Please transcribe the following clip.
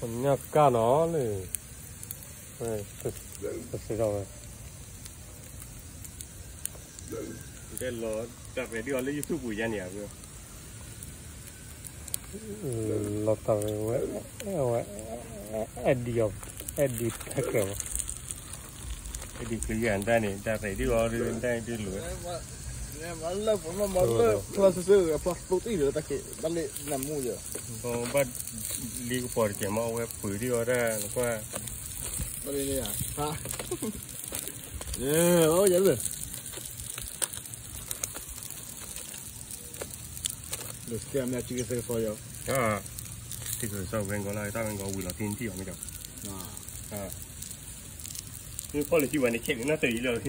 nhạc ca nó này thật sự rồi cái lò tập về đi vào lấy YouTube buổi ra nhỉ vừa lọt tàu edit hết rồi đi cứ dàn ra này ta phải đi vào đi lửa mà lớp nó mà lớp thua sơ apa putih được ta kể ban lệ làm mua giờ bắt đi cái bò cái mau cái phử đi vào ra qua ban lệ à ha ôi vậy rồi được xem nhà chị cái phơi rồi thì cứ sau bên còn lại ta bên còn quỳ là tin thì không được nhưng phơi là chỉ vào này kẹt nó tùy rồi